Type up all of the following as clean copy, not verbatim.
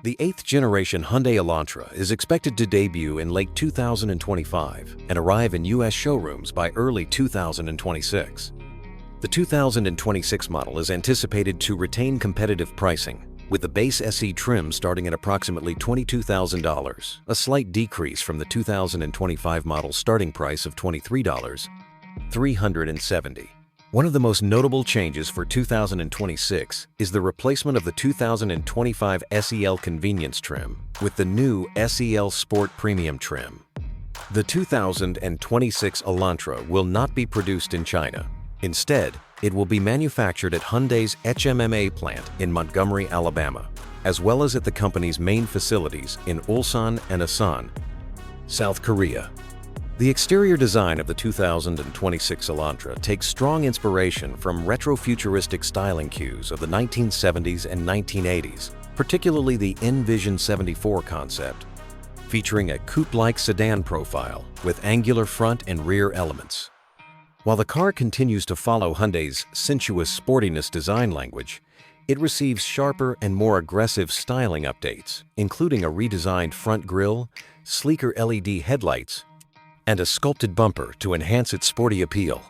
The 8th-generation Hyundai Elantra is expected to debut in late 2025 and arrive in U.S. showrooms by early 2026. The 2026 model is anticipated to retain competitive pricing, with the base SE trim starting at approximately $22,000, a slight decrease from the 2025 model's starting price of $23,370. One of the most notable changes for 2026 is the replacement of the 2025 SEL Convenience trim with the new SEL Sport Premium trim. The 2026 Elantra will not be produced in China. Instead, it will be manufactured at Hyundai's HMMA plant in Montgomery, Alabama, as well as at the company's main facilities in Ulsan and Asan, South Korea. The exterior design of the 2026 Elantra takes strong inspiration from retro-futuristic styling cues of the 1970s and 1980s, particularly the Envision 74 concept, featuring a coupe-like sedan profile with angular front and rear elements. While the car continues to follow Hyundai's Sensuous Sportiness design language, it receives sharper and more aggressive styling updates, including a redesigned front grille, sleeker LED headlights, and a sculpted bumper to enhance its sporty appeal.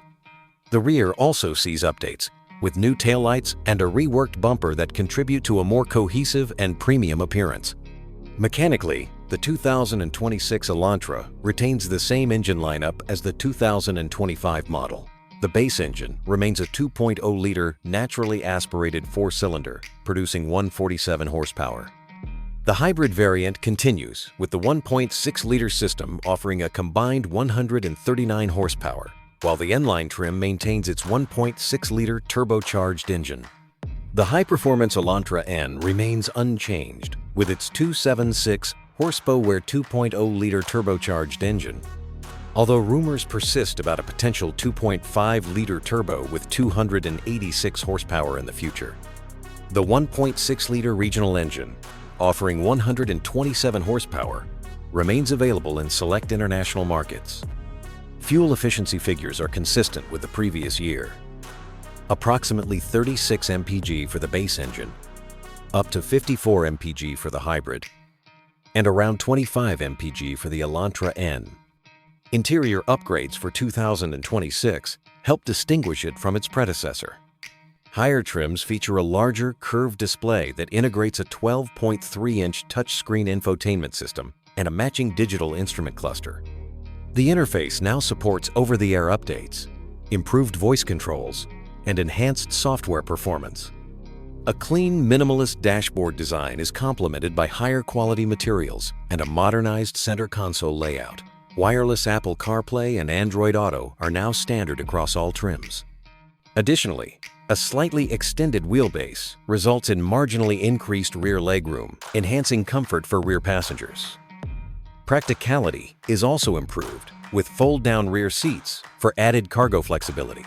The rear also sees updates, with new taillights and a reworked bumper that contribute to a more cohesive and premium appearance. Mechanically, the 2026 Elantra retains the same engine lineup as the 2025 model. The base engine remains a 2.0-liter naturally aspirated four-cylinder, producing 147 horsepower. The hybrid variant continues, with the 1.6-liter system offering a combined 139 horsepower, while the N-Line trim maintains its 1.6-liter turbocharged engine. The high-performance Elantra N remains unchanged, with its 276 horsepower 2.0-liter turbocharged engine. Although rumors persist about a potential 2.5-liter turbo with 286 horsepower in the future. The 1.6-liter regional engine, offering 127 horsepower, remains available in select international markets. Fuel efficiency figures are consistent with the previous year. Approximately 36 mpg for the base engine, up to 54 mpg for the hybrid, and around 25 mpg for the Elantra N. Interior upgrades for 2026 help distinguish it from its predecessor. Higher trims feature a larger, curved display that integrates a 12.3-inch touchscreen infotainment system and a matching digital instrument cluster. The interface now supports over-the-air updates, improved voice controls, and enhanced software performance. A clean, minimalist dashboard design is complemented by higher-quality materials and a modernized center console layout. Wireless Apple CarPlay and Android Auto are now standard across all trims. Additionally, a slightly extended wheelbase results in marginally increased rear legroom, enhancing comfort for rear passengers. Practicality is also improved, with fold-down rear seats for added cargo flexibility.